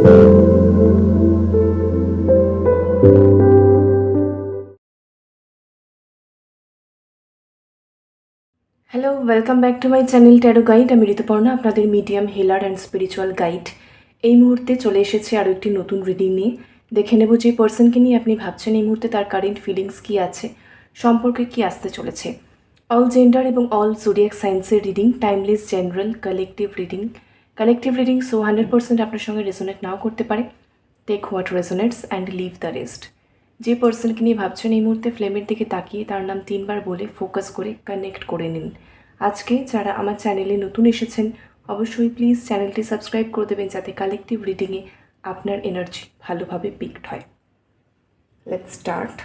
Hello, welcome back to my channel tarot guide. আমি ঋতুপর্ণা, আপনাদের medium healer and spiritual guide. এই মুহূর্তে চলে এসেছে আরও একটি নতুন রিডিং নিয়ে। দেখে নেব যে পার্সনকে নিয়ে আপনি ভাবছেন এই মুহূর্তে তার কারেন্ট ফিলিংস কী আছে, সম্পর্কে কী আসতে চলেছে। অল জেন্ডার এবং অল জোডিয়াক সায়েন্সের reading, timeless, general, collective reading. So 100% আপনার সঙ্গে রেজোনেট নাও করতে পারে। Take what resonates and leave the rest. যে পার্সনকে নিয়ে ভাবছেন এই মুহূর্তে ফ্লেমের দিকে তাকিয়ে তার নাম 3 বার বলে ফোকাস করে কানেক্ট করে নিন। আজকে যারা আমার চ্যানেলে নতুন এসেছেন অবশ্যই প্লিজ চ্যানেলটি সাবস্ক্রাইব করে দেবেন, যাতে কালেকটিভ রিডিংয়ে আপনার এনার্জি ভালোভাবে পিকড হয়। Let's start.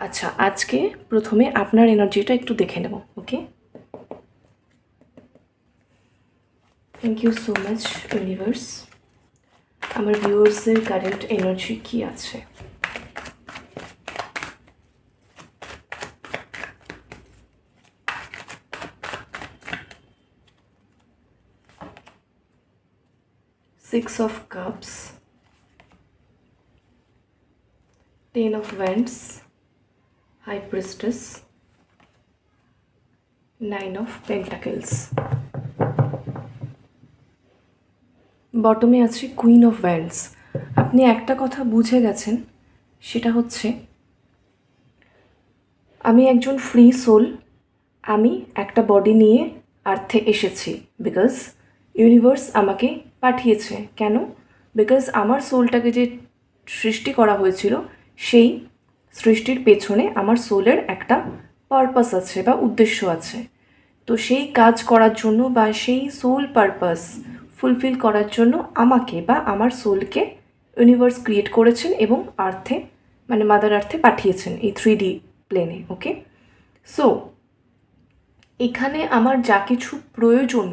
আচ্ছা, আজকে প্রথমে আপনার এনার্জিটা একটু দেখে নেব। Okay, thank you so much universe. আমার ভিউয়ার্সের কারেন্ট এনার্জি কী আছে? Six of Cups, 10 of Wands, High Priestess, 9 of Pentacles. বটমে আছে কুইন অফ ওয়ান্ডস। আপনি একটা কথা বুঝে গেছেন, সেটা হচ্ছে আমি একজন ফ্রি সোল, আমি একটা বডি নিয়ে আর্থে এসেছি বিকজ ইউনিভার্স আমাকে পাঠিয়েছে। কেন? বিকজ আমার সোলটাকে যে সৃষ্টি করা হয়েছিল সেই সৃষ্টির পেছনে আমার সোলের একটা পারপাস আছে বা উদ্দেশ্য আছে। তো সেই কাজ করার জন্য বা সেই সোল পারপাস ফুলফিল করার জন্য আমাকে বা আমার সোলকে ইউনিভার্স ক্রিয়েট করেছেন এবং আর্থে মানে মাদার আর্থে পাঠিয়েছেন এই 3D প্লেনে। ওকে, সো এখানে আমার যা কিছু প্রয়োজন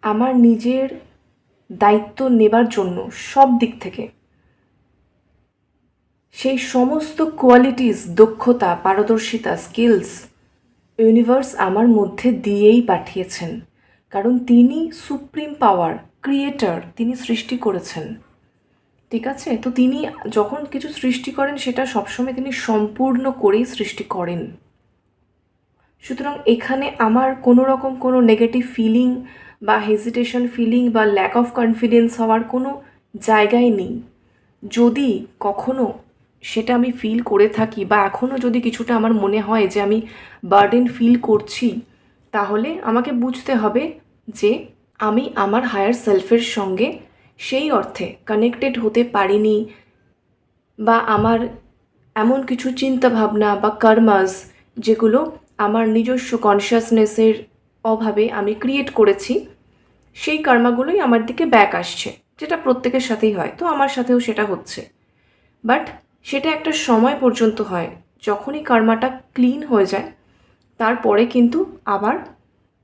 আমার নিজের দায়িত্ব নেবার জন্য সব দিক থেকে, সেই সমস্ত কোয়ালিটিস, দক্ষতা, পারদর্শিতা, স্কিলস ইউনিভার্স আমার মধ্যে দিয়েই পাঠিয়েছেন। কারণ তিনি সুপ্রিম পাওয়ার, ক্রিয়েটর, তিনি সৃষ্টি করেছেন। ঠিক আছে, তো তিনি যখন কিছু সৃষ্টি করেন সেটা সবসময় তিনি সম্পূর্ণ করেই সৃষ্টি করেন। সুতরাং এখানে আমার কোনো রকম কোনো নেগেটিভ ফিলিং বা হেজিটেশন ফিলিং বা ল্যাক অফ কনফিডেন্স হওয়ার কোনো জায়গাই নেই। যদি কখনো সেটা আমি ফিল করে থাকি বা এখনও যদি কিছুটা আমার মনে হয় যে আমি বার্ডেন ফিল করছি, তাহলে আমাকে বুঝতে হবে যে আমি আমার হায়ার সেলফের সঙ্গে সেই অর্থে কানেক্টেড হতে পারিনি, বা আমার এমন কিছু চিন্তা ভাবনা বা কর্মাস যেগুলো আমার নিজস্ব কনসিয়াসনেসের অভাবে আমি ক্রিয়েট করেছি, সেই কর্মাগুলোই আমার দিকে ব্যাক আসছে, যেটা প্রত্যেকের সাথেই হয়। তো আমার সাথেও সেটা হচ্ছে, বাট সেটা একটা সময় পর্যন্ত হয়। যখনই কর্মাটা ক্লিন হয়ে যায় তারপরে কিন্তু আবার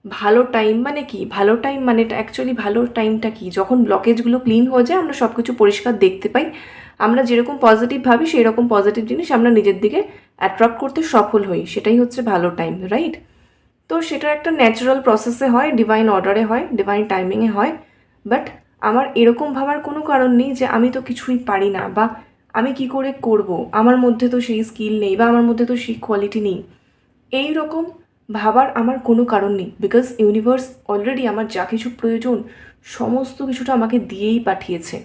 ভালো টাইম, মানে কি ভালো টাইম, মানে অ্যাকচুয়ালি ভালো টাইমটা কি, যখন ব্লকেজগুলো ক্লিন হয়ে যায়, আমরা সব কিছু পরিষ্কার দেখতে পাই, আমরা যেরকম পজিটিভ ভাবি সেই রকম পজিটিভ জিনিস আমরা নিজের দিকে অ্যাট্রাক্ট করতে সফল হই, সেটাই হচ্ছে ভালো টাইম, রাইট? তো সেটা একটা ন্যাচারাল প্রসেসে হয়, ডিভাইন অর্ডারে হয়, ডিভাইন টাইমিংয়ে হয়। বাট আমার এরকম ভাবার কোনো কারণ নেই যে আমি তো কিছুই পারি না, বা আমি কি করে করব, আমার মধ্যে তো সেই স্কিল নেই, বা আমার মধ্যে তো সেই কোয়ালিটি নেই, এই রকম ভাবার আমার কোনো কারণ নেই। বিকজ ইউনিভার্স অলরেডি আমার যা কিছু প্রয়োজন সমস্ত কিছুটা আমাকে দিয়েই পাঠিয়েছে।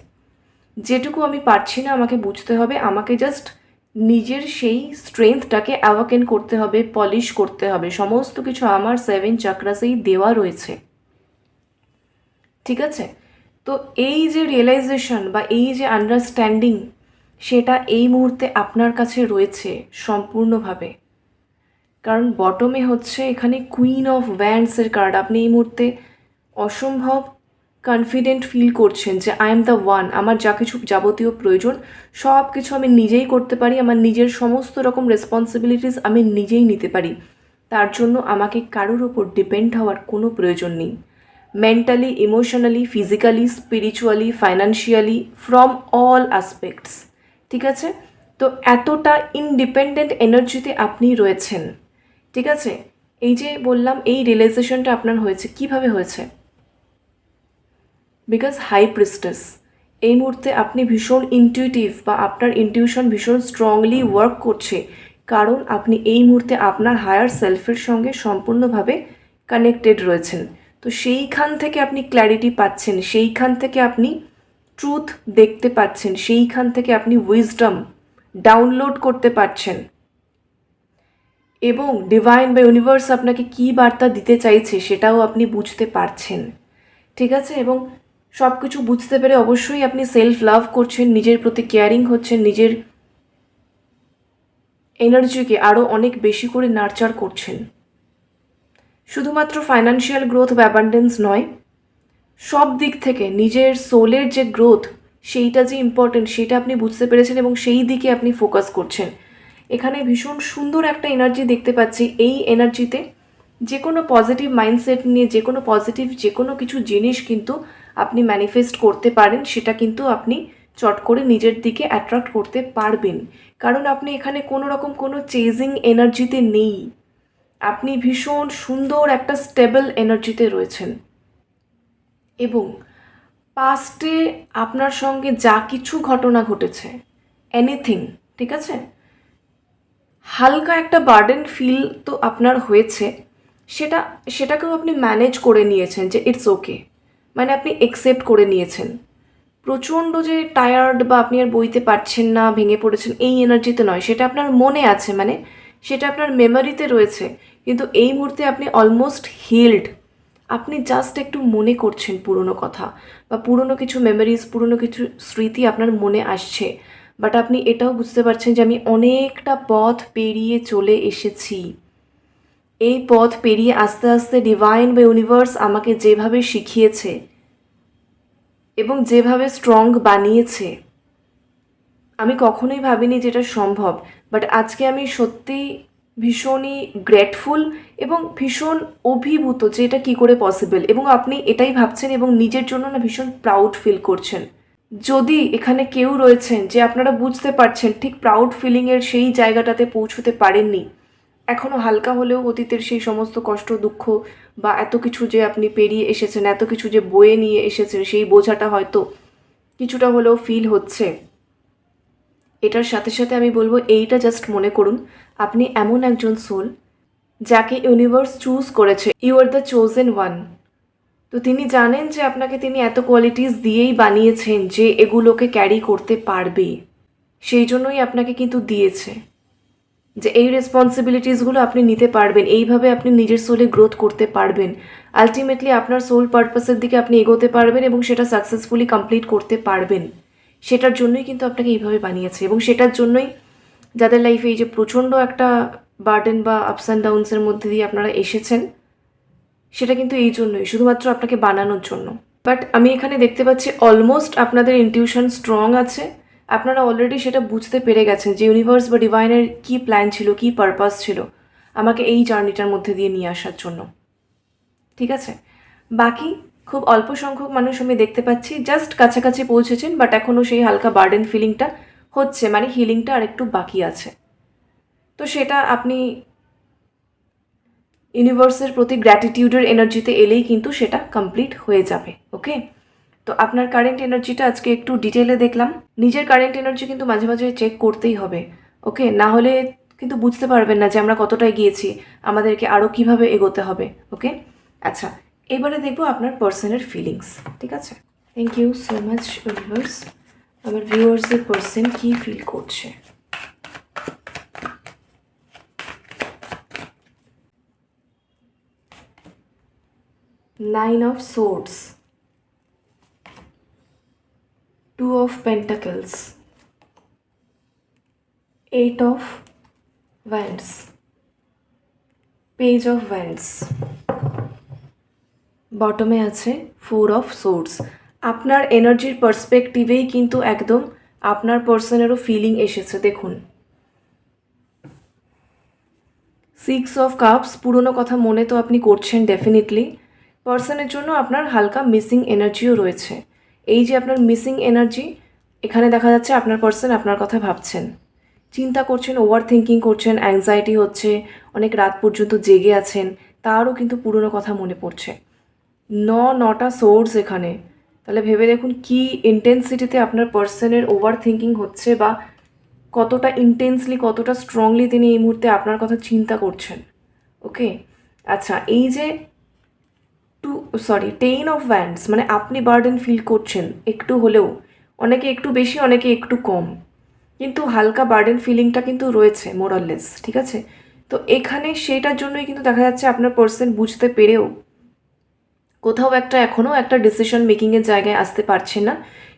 যেটুকু আমি পারছি না আমাকে বুঝতে হবে, আমাকে জাস্ট নিজের সেই স্ট্রেংথটাকে অ্যাওয়াকেন করতে হবে, পলিশ করতে হবে। সমস্ত কিছু আমার 7 চাকরাসেই দেওয়া রয়েছে। ঠিক আছে, তো এই যে রিয়েলাইজেশন বা এই যে আন্ডারস্ট্যান্ডিং, সেটা এই মুহূর্তে আপনার কাছে রয়েছে সম্পূর্ণভাবে। কারণ বটমে হচ্ছে এখানে কুইন অফ ওয়ান্ডসের কার্ড। আপনি এই মুহূর্তে অসম্ভব কনফিডেন্ট ফিল করছেন যে আই এম দ্য ওয়ান, আমার যা কিছু যাবতীয় প্রয়োজন সব কিছু আমি নিজেই করতে পারি, আমার নিজের সমস্ত রকম রেসপন্সিবিলিটিস আমি নিজেই নিতে পারি, তার জন্য আমাকে কারোর ওপর ডিপেন্ড হওয়ার কোনো প্রয়োজন নেই। Mentally, emotionally, physically, spiritually, financially, from all aspects. ঠিক আছে, তো এতটা ইনডিপেন্ডেন্ট এনার্জিতে আপনি রয়েছেন। ঠিক আছে, এই যে বললাম এই রিয়েলাইজেশনটা আপনার হয়েছে, কিভাবে হয়েছে? বিকজ হাই প্রিস্টেস, এই মুহূর্তে আপনি ভীষণ ইনটিউটিভ বা আপনার ইনটিউশন ভীষণ স্ট্রংলি ওয়ার্ক করছে, কারণ আপনি এই মুহূর্তে আপনার হায়ার সেলফের সঙ্গে সম্পূর্ণভাবে কানেক্টেড রয়েছেন। তো সেইখান থেকে আপনি ক্ল্যারিটি পাচ্ছেন, সেইখান থেকে আপনি ট্রুথ দেখতে পাচ্ছেন, সেইখান থেকে আপনি উইজডম ডাউনলোড করতে পারছেন, এবং ডিভাইন বা ইউনিভার্স আপনাকে কী বার্তা দিতে চাইছে সেটাও আপনি বুঝতে পারছেন। ঠিক আছে? এবং সব কিছু বুঝতে পেরে অবশ্যই আপনি সেলফ লাভ করছেন, নিজের প্রতি কেয়ারিং হচ্ছেন, নিজের এনার্জিকে আরও অনেক বেশি করে নার্চার করছেন। শুধুমাত্র ফাইন্যান্সিয়াল গ্রোথ বা অ্যাবান্ডেন্স নয়, সব দিক থেকে নিজের সোলের যে গ্রোথ সেইটা যে ইম্পর্টেন্ট সেটা আপনি বুঝতে পেরেছেন এবং সেই দিকে আপনি ফোকাস করছেন। এখানে ভীষণ সুন্দর একটা এনার্জি দেখতে পাচ্ছি। এই এনার্জিতে যে কোনো পজিটিভ মাইন্ডসেট নিয়ে যে কোনো পজিটিভ যে কোনো কিছু জিনিস কিন্তু আপনি ম্যানিফেস্ট করতে পারেন, সেটা কিন্তু আপনি চট করে নিজের দিকে অ্যাট্রাক্ট করতে পারবেন, কারণ আপনি এখানে কোনো রকম কোনো চেজিং এনার্জিতে নেই। আপনি ভীষণ সুন্দর একটা স্টেবল এনার্জিতে রয়েছেন এবং পাস্টে আপনার সঙ্গে যা কিছু ঘটনা ঘটেছে, এনিথিং, ঠিক আছে, হালকা একটা বার্ডেন ফিল তো আপনার হয়েছে, সেটাকেও আপনি ম্যানেজ করে নিয়েছেন যে ইটস ওকে, মানে আপনি একসেপ্ট করে নিয়েছেন। প্রচণ্ড যে টায়ার্ড বা আপনি আর বইতে পারছেন না, ভেঙে পড়েছেন, এই এনার্জিতে নয়, সেটা আপনার মনে আছে, মানে সেটা আপনার মেমোরিতে রয়েছে, কিন্তু এই মুহূর্তে আপনি অলমোস্ট হিলড। আপনি জাস্ট একটু মনে করছেন পুরনো কথা বা পুরনো কিছু মেমোরিজ, পুরনো কিছু স্মৃতি আপনার মনে আসছে, বাট আপনি এটাও বুঝতে পারছেন যে আমি অনেকটা পথ পেরিয়ে চলে এসেছি। এই পথ পেরিয়ে আস্তে আস্তে ডিভাইন বা ইউনিভার্স আমাকে যেভাবে শিখিয়েছে এবং যেভাবে স্ট্রং বানিয়েছে, আমি কখনোই ভাবিনি যেটা সম্ভব, বাট আজকে আমি সত্যি ভীষণই গ্রেটফুল এবং ভীষণ অভিভূত যে এটা কী করে পসিবল, এবং আপনি এটাই ভাবছেন এবং নিজের জন্য না ভীষণ প্রাউড ফিল করছেন। যদি এখানে কেউ রয়েছেন যে আপনারা বুঝতে পারছেন ঠিক প্রাউড ফিলিংয়ের সেই জায়গাটাতে পৌঁছতে পারেননি, এখনও হালকা হলেও অতীতের সেই সমস্ত কষ্ট, দুঃখ বা এত কিছু যে আপনি পেরিয়ে এসেছেন, এত কিছু যে বয়ে নিয়ে এসেছেন, সেই বোঝাটা হয়তো কিছুটা হলেও ফিল হচ্ছে, এটার সাথে সাথে আমি বলবো এইটা জাস্ট মনে করুন আপনি এমন একজন সোল যাকে ইউনিভার্স চুজ করেছে। You are the chosen one. তো তিনি জানেন যে আপনাকে তিনি এত কোয়ালিটিস দিয়েই বানিয়েছেন যে এগুলোকে ক্যারি করতে পারবে, সেই জন্যই আপনাকে কিন্তু দিয়েছে যে এই রেসপন্সিবিলিটিসগুলো আপনি নিতে পারবেন, এইভাবে আপনি নিজের সোলে গ্রোথ করতে পারবেন, আলটিমেটলি আপনার সোল পারপাসের দিকে আপনি এগোতে পারবেন এবং সেটা সাকসেসফুলি কমপ্লিট করতে পারবেন। সেটার জন্যই কিন্তু আপনাকে এইভাবে বানিয়েছে এবং সেটার জন্যই যাদের লাইফে এই যে প্রচণ্ড একটা বার্ডেন বা আপস অ্যান্ড ডাউনসের মধ্যে দিয়ে আপনারা এসেছেন, সেটা কিন্তু এই জন্যই, শুধুমাত্র আপনাকে বানানোর জন্য। বাট আমি এখানে দেখতে পাচ্ছি অলমোস্ট আপনাদের ইনটিউশন স্ট্রং আছে, আপনারা অলরেডি সেটা বুঝতে পেরে গেছেন যে ইউনিভার্স বা ডিভাইনের কী প্ল্যান ছিল, কী পারপাস ছিল আমাকে এই জার্নিটার মধ্যে দিয়ে নিয়ে আসার জন্য। ঠিক আছে, বাকি খুব অল্প সংখ্যক মানুষ আমি দেখতে পাচ্ছি জাস্ট কাছাকাছি পৌঁছেছেন, বাট এখনও সেই হালকা বার্ডেন ফিলিংটা হচ্ছে, মানে হিলিংটা আর একটু বাকি আছে। তো সেটা আপনি ইউনিভার্সের প্রতি গ্র্যাটিটিউডের এনার্জিতে এলেই কিন্তু সেটা কমপ্লিট হয়ে যাবে। ওকে, তো আপনার কারেন্ট এনার্জিটা আজকে একটু ডিটেলে দেখলাম। নিজের কারেন্ট এনার্জি কিন্তু মাঝে মাঝে চেক করতেই হবে, ওকে, না হলে কিন্তু বুঝতে পারবেন না যে আমরা কতটাই গিয়েছি, আমাদেরকে আরও কীভাবে এগোতে হবে। ওকে, আচ্ছা, এবারে দেখবো আপনার পার্সনের ফিলিংস। ঠিক আছে, thank you so much universe. আমার ভিউয়ার্সের পার্সন কী ফিল করছে। Nine of Swords, Two of Pentacles, Eight of Wands, Page of Wands, বটমে আছে ফোর অফ সোর্ডস। আপনার এনার্জির পার্সপেক্টিভেই কিন্তু একদম আপনার পার্সনেরও ফিলিং এসেছে। দেখুন, সিক্স অফ কাপস, পুরনো কথা মনে তো আপনি করছেন ডেফিনেটলি। পার্সনের জন্য আপনার হালকা মিসিং এনার্জিও রয়েছে। এই যে আপনার মিসিং এনার্জি, এখানে দেখা যাচ্ছে আপনার পার্সন আপনার কথা ভাবছেন, চিন্তা করছেন, ওভার থিঙ্কিং করছেন, অ্যাংজাইটি হচ্ছে, অনেক রাত পর্যন্ত জেগে আছেন, তারও কিন্তু পুরনো কথা মনে পড়ছে। নটা সোর্স এখানে, তাহলে ভেবে দেখুন কি ইন্টেন্সিটিতে আপনার পার্সনের ওভার থিঙ্কিং হচ্ছে, বা কতটা ইন্টেন্সলি, কতটা স্ট্রংলি তিনি এই মুহূর্তে আপনার কথা চিন্তা করছেন। ওকে, আচ্ছা, এই যে 10 অফ ওয়ান্ডস, মানে আপনি বার্ডেন ফিল করছেন একটু হলেও, অনেকে একটু বেশি, অনেকে একটু কম, কিন্তু হালকা বার্ডেন ফিলিংটা কিন্তু রয়েছে মোরাললেস, ঠিক আছে? তো এখানে সেটার জন্যই কিন্তু দেখা যাচ্ছে আপনার পার্সন বুঝতে পেরেও কোথাও একটা এখনও একটা ডিসিশন মেকিংয়ের জায়গায় আসতে পারছে না।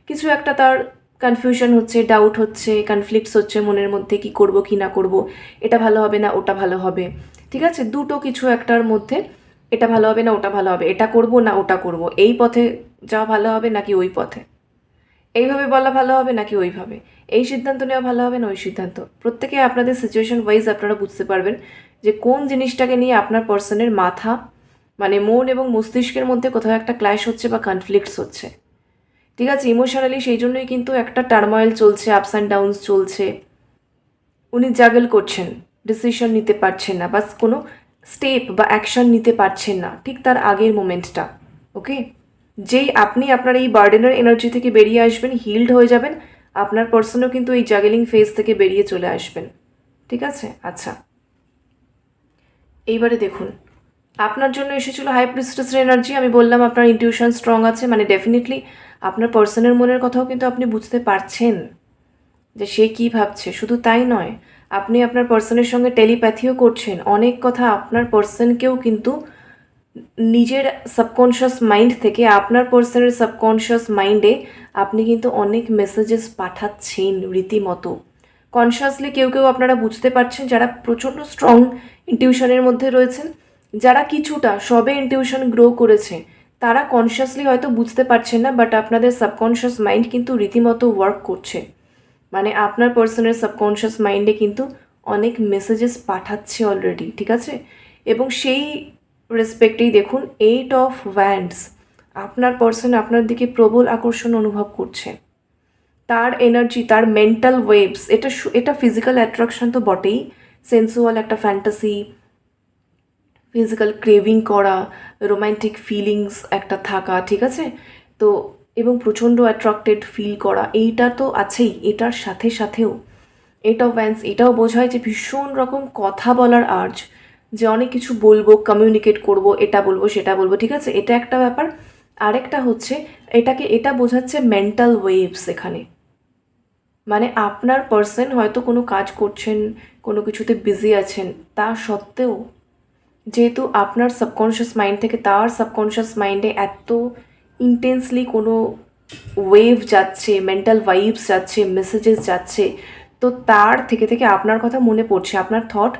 কিছু একটা তার কনফিউশন হচ্ছে, ডাউট হচ্ছে, কনফ্লিক্টস হচ্ছে মনের মধ্যে, কি করব কি না করব, এটা ভালো হবে না ওটা ভালো হবে, ঠিক আছে? দুটো কিছু একটার মধ্যে, এটা ভালো হবে না ওটা ভালো হবে, এটা করব না ওটা করব, এই পথে যাওয়া ভালো হবে নাকি ওই পথে, এইভাবে বলা ভালো হবে নাকি ওইভাবে, এই সিদ্ধান্ত নেওয়া ভালো হবে না ওই সিদ্ধান্ত। প্রত্যেকে আপনাদের সিচুয়েশন ওয়াইজ আপনারা বুঝতে পারবেন যে কোন জিনিসটাকে নিয়ে আপনার পার্সনের মাথা, মানে মন এবং মস্তিষ্কের মধ্যে কোথাও একটা ক্ল্যাশ হচ্ছে বা কনফ্লিক্টস হচ্ছে, ঠিক আছে? ইমোশনালি সেই জন্যই কিন্তু একটা টার্ময়েল চলছে, আপস অ্যান্ড ডাউনস চলছে। উনি জাগল করছেন, ডিসিশন নিতে পারছেন না, বাস কোনো স্টেপ বা অ্যাকশন নিতে পারছেন না ঠিক তার আগের মোমেন্টটা। ওকে, যেই আপনি আপনার এই বার্ডেনার এনার্জি থেকে বেরিয়ে আসবেন, হিল্ড হয়ে যাবেন, আপনার পার্সনও কিন্তু এই জাগলিং ফেজ থেকে বেরিয়ে চলে আসবেন, ঠিক আছে? আচ্ছা, এইবারে দেখুন, আপনার জন্য এসেছিল হাই প্রিস্টেসের এনার্জি। আমি বললাম আপনার ইনটিউশন স্ট্রং আছে, মানে ডেফিনেটলি আপনার পার্সনের মনের কথাও কিন্তু আপনি বুঝতে পারছেন যে সে কী ভাবছে। শুধু তাই নয়, আপনি আপনার পার্সনের সঙ্গে টেলিপ্যাথিও করছেন। অনেক কথা আপনার পার্সনকেও কিন্তু নিজের সাবকনশিয়াস মাইন্ড থেকে আপনার পার্সনের সাবকনশিয়াস মাইন্ডে আপনি কিন্তু অনেক মেসেজেস পাঠাচ্ছেন রীতিমতো। কনসিয়াসলি কেউ কেউ আপনারা বুঝতে পারছেন, যারা প্রচণ্ড স্ট্রং ইনটিউশনের মধ্যে রয়েছেন, যারা কিছুটা সবে ইনটিউশন গ্রো করেছে, তারা কনসিয়াসলি হয়তো বুঝতে পারছেন না, বাট আপনাদের সাবকনশিয়াস মাইন্ড কিন্তু রীতিমতো ওয়ার্ক করছে। মানে আপনার পার্সনের সাবকনশিয়াস মাইন্ডে কিন্তু অনেক মেসেজেস পাঠাচ্ছে অলরেডি, ঠিক আছে? এবং সেই রেসপেক্টেই দেখুন 8 অফ ওয়ান্ডস, আপনার পার্সন আপনার দিকে প্রবল আকর্ষণ অনুভব করছে। তার এনার্জি, তার মেন্টাল ওয়েভস, এটা ফিজিক্যাল অ্যাট্রাকশন তো বটেই, সেন্সুয়াল একটা ফ্যান্টাসি, ফিজিক্যাল ক্রেভিং করা, রোম্যান্টিক ফিলিংস একটা থাকা, ঠিক আছে? তো এবং প্রচণ্ড অ্যাট্রাক্টেড ফিল করা, এইটা তো আছেই। এটার সাথে সাথেও 8 অফ ওয়ান্ডস এটাও বোঝায় যে ভীষণ রকম কথা বলার আর্জ, যে অনেক কিছু বলবো, কমিউনিকেট করব, এটা বলবো সেটা বলবো, ঠিক আছে? এটা একটা ব্যাপার। আরেকটা হচ্ছে, এটা বোঝাচ্ছে মেন্টাল ওয়েভস এখানে। মানে আপনার পার্সন হয়তো কোনো কাজ করছেন, কোনো কিছুতে বিজি আছেন, তা সত্ত্বেও যেহেতু আপনার সাবকনশিয়াস মাইন্ড থেকে তার সাবকনশিয়াস মাইন্ডে এত ইন্টেন্সলি কোনো ওয়েভ যাচ্ছে, মেন্টাল ভাইবস যাচ্ছে, মেসেজেস যাচ্ছে, তো তার থেকে থেকে আপনার কথা মনে পড়ছে, আপনার থট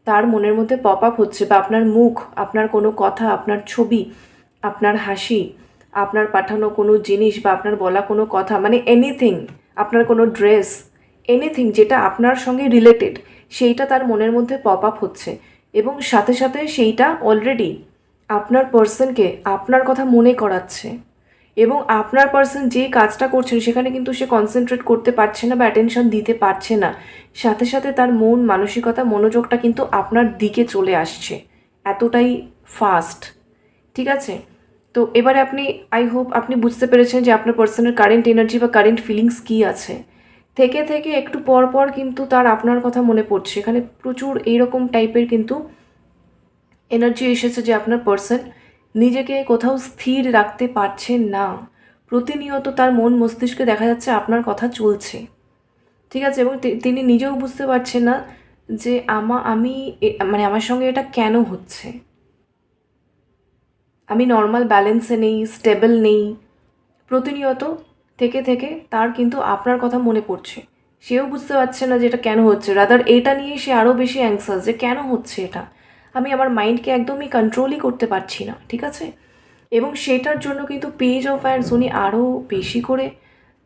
তার মনের মধ্যে পপ আপ হচ্ছে, বা আপনার মুখ, আপনার কোনো কথা, আপনার ছবি, আপনার হাসি, আপনার পাঠানো কোনো জিনিস, বা আপনার বলা কোনো কথা, মানে এনিথিং, আপনার কোনো ড্রেস, এনিথিং যেটা আপনার সঙ্গে রিলেটেড, সেইটা তার মনের মধ্যে পপ আপ হচ্ছে। এবং সাথে সাথে সেইটা অলরেডি আপনার পার্সনকে আপনার কথা মনে করাচ্ছে। এবং আপনার পার্সন যে কাজটা করছেন সেখানে কিন্তু সে কনসেন্ট্রেট করতে পারছে না বা অ্যাটেনশন দিতে পারছে না, সাথে সাথে তার মন মানসিকতা মনোযোগটা কিন্তু আপনার দিকে চলে আসছে, এতটাই ফাস্ট, ঠিক আছে? তো এবারে আপনি, আই হোপ আপনি বুঝতে পেরেছেন যে আপনার পার্সনের কারেন্ট এনার্জি বা কারেন্ট ফিলিংস কী আছে। থেকে থেকে একটু পর পর কিন্তু তার আপনার কথা মনে পড়ছে। এখানে প্রচুর এইরকম টাইপের কিন্তু এনার্জি এসেছে যে আপনার পার্সন নিজেকে কোথাও স্থির রাখতে পারছেন না। প্রতিনিয়ত তার মন মস্তিষ্কে দেখা যাচ্ছে আপনার কথা চলছে, ঠিক আছে? এবং তিনি নিজেও বুঝতে পারছেন না যে আমি মানে আমার সঙ্গে এটা কেন হচ্ছে। আমি নর্মাল ব্যালেন্সে নেই, স্টেবল নেই। প্রতিনিয়ত থেকে থেকে তার কিন্তু আপনার কথা মনে পড়ছে। সেও বুঝতে পারছে না যে এটা কেন হচ্ছে, রাদার এটা নিয়েই সে আরও বেশি অ্যাংসাস যে কেন হচ্ছে এটা, আমি আমার মাইন্ডকে একদমই কন্ট্রোলই করতে পারছি না, ঠিক আছে? এবং সেটার জন্য কিন্তু পেজ অফ ওয়ান্ডস উনি আরও বেশি করে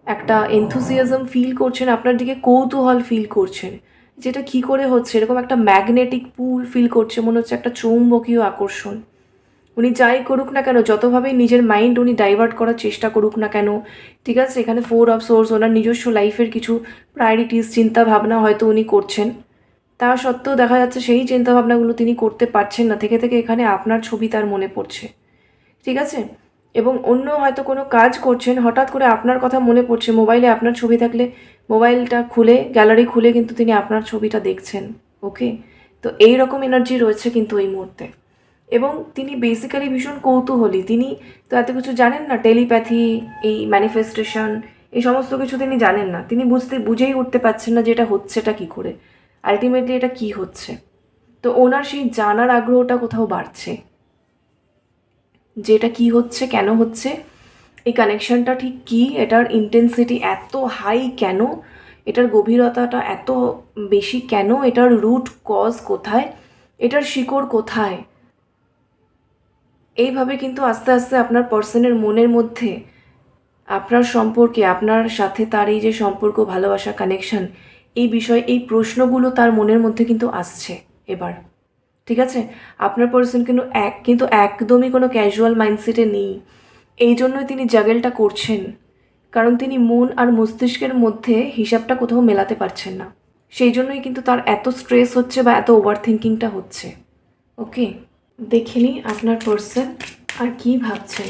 একটা এনথুজিয়াজম ফিল করছেন, আপনার দিকে কৌতূহল ফিল করছেন, যেটা কী করে হচ্ছে, এরকম একটা ম্যাগনেটিক পুল ফিল করছে, মনে হচ্ছে একটা চৌম্বকীয় আকর্ষণ। উনি যাই করুক না কেন, যতভাবেই নিজের মাইন্ড উনি ডাইভার্ট করার চেষ্টা করুক না কেন, ঠিক আছে? এখানে 4 অফ সোর্স, ওনার নিজস্ব লাইফের কিছু প্রায়োরিটিস, চিন্তা ভাবনা হয়তো উনি করছেন, তা সত্ত্বেও দেখা যাচ্ছে সেই চিন্তাভাবনাগুলো তিনি করতে পারছেন না, থেকে থেকে এখানে আপনার ছবি তার মনে পড়ছে, ঠিক আছে? এবং অন্য হয়তো কোনো কাজ করছেন, হঠাৎ করে আপনার কথা মনে পড়ছে, মোবাইলে আপনার ছবি থাকলে মোবাইলটা খুলে গ্যালারি খুলে কিন্তু তিনি আপনার ছবিটা দেখছেন। ওকে, তো এই রকম এনার্জি রয়েছে কিন্তু এই মুহূর্তে। এবং তিনি বেসিক্যালি ভীষণ কৌতূহলী, তিনি তো এত কিছু জানেন না, টেলিপ্যাথি, এই ম্যানিফেস্টেশন, এই সমস্ত কিছু তিনি জানেন না, তিনি বুঝেই উঠতে পারছেন না যে এটা হচ্ছেটা কী করে, আলটিমেটলি এটা কি হচ্ছে। তো ওনার সেই জানার আগ্রহটা কোথাও বাড়ছে, যে এটা কী হচ্ছে, কেন হচ্ছে, এই কানেকশনটা ঠিক কী, এটার ইন্টেন্সিটি এত হাই কেন, এটার গভীরতাটা এত বেশি কেন, এটার রুট কজ কোথায়, এটার শিকড় কোথায়। এইভাবে কিন্তু আস্তে আস্তে আপনার পার্সনের মনের মধ্যে আপনার সম্পর্কে, আপনার সাথে তার এই যে সম্পর্ক, ভালোবাসা, কানেকশন, এই বিষয়, এই প্রশ্নগুলো তার মনের মধ্যে কিন্তু আসছে এবার। ঠিক আছে, আপনার পার্সন কিন্তু একদমই কোনো ক্যাজুয়াল মাইন্ডসেটে নেই। এই জন্যই তিনি জাগেলটা করছেন, কারণ তিনি মন আর মস্তিষ্কের মধ্যে হিসাবটা কোথাও মেলাতে পারছেন না। সেই জন্যই কিন্তু তার এত স্ট্রেস হচ্ছে বা এত ওভার থিঙ্কিংটা হচ্ছে। ওকে, দেখে নিই আপনার পার্সন আর কি ভাবছেন।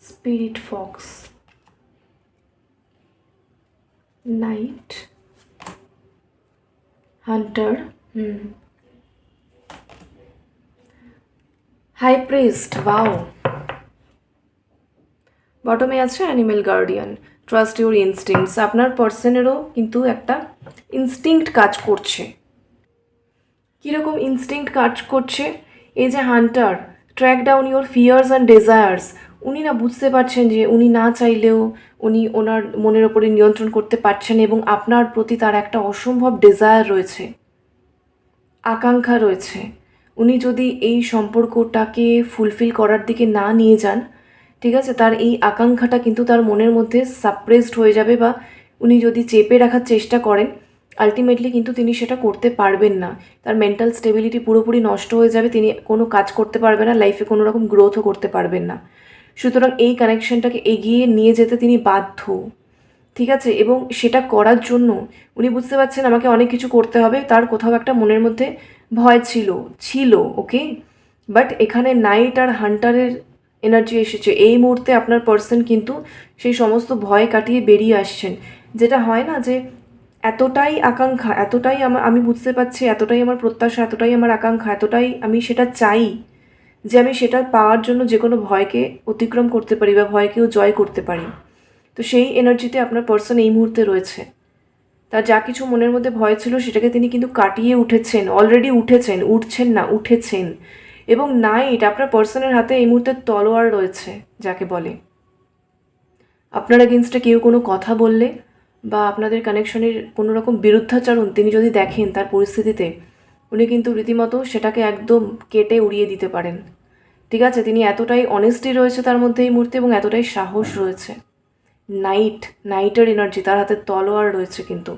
Spirit fox, night, hunter, high priest, wow, বটমে আছে animal guardian, trust your instincts. আপনার পার্সনেরও কিন্তু একটা ইনস্টিংক্ট কাজ করছে। কীরকম ইনস্টিংক্ট কাজ করছে? এই যে hunter, track down your fears and desires. উনি না বুঝতে পারছেন যে উনি না চাইলেও উনি ওনার মনের ওপরে নিয়ন্ত্রণ করতে পারছেন, এবং আপনার প্রতি তার একটা অসম্ভব ডেজায়ার রয়েছে, আকাঙ্ক্ষা রয়েছে। উনি যদি এই সম্পর্কটাকে ফুলফিল করার দিকে না নিয়ে যান, ঠিক আছে, তার এই আকাঙ্ক্ষাটা কিন্তু তার মনের মধ্যে সাপ্রেসড হয়ে যাবে, বা উনি যদি চেপে রাখার চেষ্টা করেন, আলটিমেটলি কিন্তু তিনি সেটা করতে পারবেন না। তার মেন্টাল স্টেবিলিটি পুরোপুরি নষ্ট হয়ে যাবে, তিনি কোনো কাজ করতে পারবেন না, লাইফে কোনো রকম গ্রোথও করতে পারবেন না। সুতরাং এই কানেকশনটাকে এগিয়ে নিয়ে যেতে তিনি বাধ্য। ঠিক আছে, এবং সেটা করার জন্য উনি বুঝতে পারছেন আমাকে অনেক কিছু করতে হবে, তার কোথাও একটা মনের মধ্যে ভয় ছিল। ওকে, বাট এখানে নাইট আর হান্টারের এনার্জি এসেছে। এই মুহূর্তে আপনার পার্সন কিন্তু সেই সমস্ত ভয় কাটিয়ে বেরিয়ে আসছেন। যেটা হয় না, যে এতটাই আকাঙ্ক্ষা, এতটাই আমি বুঝতে পারছি, এতটাই আমার প্রত্যাশা, এতটাই আমার আকাঙ্ক্ষা, এতটাই আমি সেটা চাই যে আমি সেটা পাওয়ার জন্য যে কোনো ভয়কে অতিক্রম করতে পারি বা ভয়কেও জয় করতে পারি। তো সেই এনার্জিতে আপনার পার্সন এই মুহূর্তে রয়েছে। তার যা কিছু মনের মধ্যে ভয় ছিল সেটাকে তিনি কিন্তু কাটিয়ে উঠেছেন, অলরেডি উঠেছেন, উঠছেন না, উঠেছেন। এবং নাইট, আপনার পার্সনের হাতে এই মুহূর্তে তলোয়ার রয়েছে, যাকে বলে। আপনার এগেনস্টে কেউ কোনো কথা বললে বা আপনাদের কানেকশনের কোনো রকম বিরুদ্ধাচরণ তিনি যদি দেখেন তার পরিস্থিতিতে, উনি কিন্তু রীতিমতো সেটাকে একদম কেটে উড়িয়ে দিতে পারেন। ঠিক আছে, তিনি এতটাই অনেস্টি রয়েছে তার মধ্যে এই মুহূর্তে, এবং এতটাই সাহস রয়েছে। নাইটের এনার্জি, তার হাতে তলোয়ার রয়েছে কিন্তু।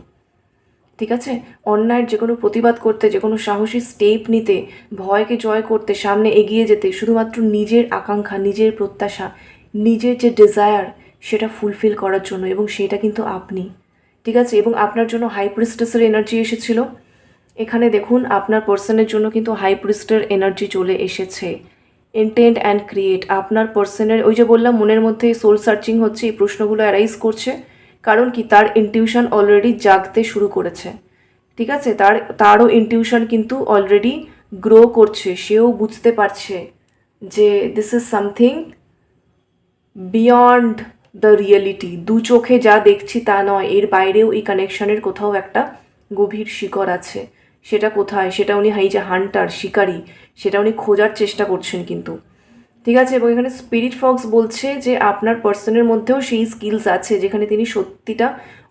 ঠিক আছে, অন্যায়ের যে কোনো প্রতিবাদ করতে, যে কোনো সাহসী স্টেপ নিতে, ভয়কে জয় করতে, সামনে এগিয়ে যেতে, শুধুমাত্র নিজের আকাঙ্ক্ষা, নিজের প্রত্যাশা, নিজের যে ডিজায়ার সেটা ফুলফিল করার জন্য, এবং সেটা কিন্তু আপনি। ঠিক আছে, এবং আপনার জন্য হাই প্রিস্টেসের এনার্জি এসেছিল। এখানে দেখুন, আপনার পার্সনের জন্য কিন্তু হাই প্রিস্টের এনার্জি চলে এসেছে। ইন্টেন্ট অ্যান্ড ক্রিয়েট, আপনার পার্সনের ওই যে বললাম মনের মধ্যে সোল সার্চিং হচ্ছে, এই প্রশ্নগুলো অ্যারাইজ করছে, কারণ কি তার ইনটিউশন অলরেডি জাগতে শুরু করেছে। ঠিক আছে, তারও ইনটিউশন কিন্তু অলরেডি গ্রো করছে, সেও বুঝতে পারছে যে this is something beyond the reality. দু চোখে যা দেখছি তা নয়, এর বাইরেও এই কানেকশনের কোথাও একটা গভীর শিকড় আছে। সেটা কোথায়, সেটা উনি যে হান্টার, শিকারী, সেটা উনি খোঁজার চেষ্টা করছেন কিন্তু। ঠিক আছে, এবং এখানে স্পিরিট ফক্স বলছে যে আপনার পার্সনের মধ্যেও সেই স্কিলস আছে, যেখানে তিনি সত্যিটা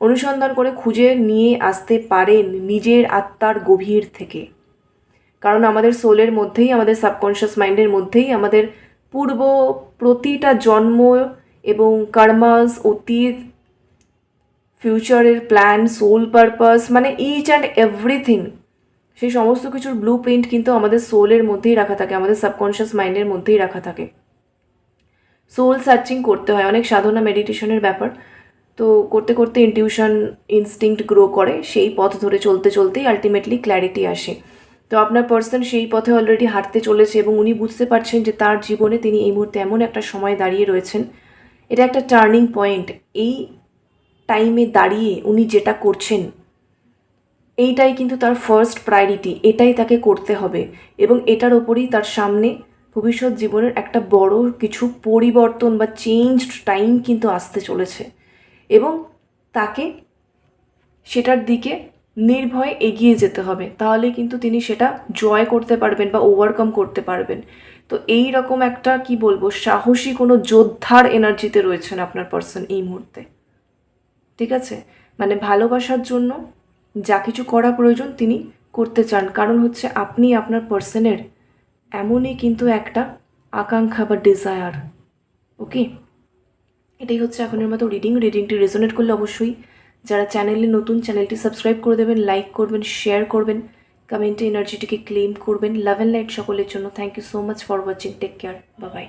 অনুসন্ধান করে খুঁজে নিয়ে আসতে পারেন নিজের আত্মার গভীর থেকে। কারণ আমাদের সোলের মধ্যেই, আমাদের সাবকনশিয়াস মাইন্ডের মধ্যেই আমাদের পূর্ব প্রতিটা জন্ম এবং কর্মাস, অতীত, ফিউচারের প্ল্যান, সোল পারপাস, মানে ইচ অ্যান্ড এভরিথিং, সেই সমস্ত কিছুর ব্লু প্রিন্ট কিন্তু আমাদের সোলের মধ্যেই রাখা থাকে, আমাদের সাবকনশিয়াস মাইন্ডের মধ্যেই রাখা থাকে। সোল সার্চিং করতে হয়, অনেক সাধনা মেডিটেশনের ব্যাপার। তো করতে করতে ইনটিউশন ইনস্টিংক্ট গ্রো করে, সেই পথ ধরে চলতে চলতেই আলটিমেটলি ক্ল্যারিটি আসে। তো আপনার পার্সন সেই পথে অলরেডি হাঁটতে চলেছে এবং উনি বুঝতে পারছেন যে তার জীবনে তিনি এই মুহূর্তে এমন একটা সময় দাঁড়িয়ে রয়েছেন, এটা একটা টার্নিং পয়েন্ট। এই টাইমে দাঁড়িয়ে উনি যেটা করছেন এইটাই কিন্তু তার ফার্স্ট প্রায়োরিটি, এটাই তাকে করতে হবে এবং এটার ওপরেই তার সামনে ভবিষ্যৎ জীবনের একটা বড় কিছু পরিবর্তন বা চেঞ্জড টাইম কিন্তু আসতে চলেছে এবং তাকে সেটার দিকে নির্ভয়ে এগিয়ে যেতে হবে, তাহলে কিন্তু তিনি সেটা জয় করতে পারবেন বা ওভারকাম করতে পারবেন। তো এই রকম একটা কি বলবো, সাহসী কোনো যোদ্ধার এনার্জিতে রয়েছেন আপনার পার্সন এই মুহূর্তে। ঠিক আছে, মানে ভালোবাসার জন্য যা কিছু করা প্রয়োজন তিনি করতে চান, কারণ হচ্ছে আপনি আপনার পার্সনের এমনই কিন্তু একটা আকাঙ্ক্ষা বা ডিজায়ার। ওকে, এটাই হচ্ছে এখনের মতো রিডিংটি রেজোনেট করলে অবশ্যই যারা চ্যানেলে নতুন, চ্যানেলটি সাবস্ক্রাইব করে দেবেন, লাইক করবেন, শেয়ার করবেন, কমেন্টে এনার্জিটিকে ক্লেম করবেন। লাভ অ্যান্ড লাইট সকলের জন্য। Thank you so much for watching. Take care, bye by.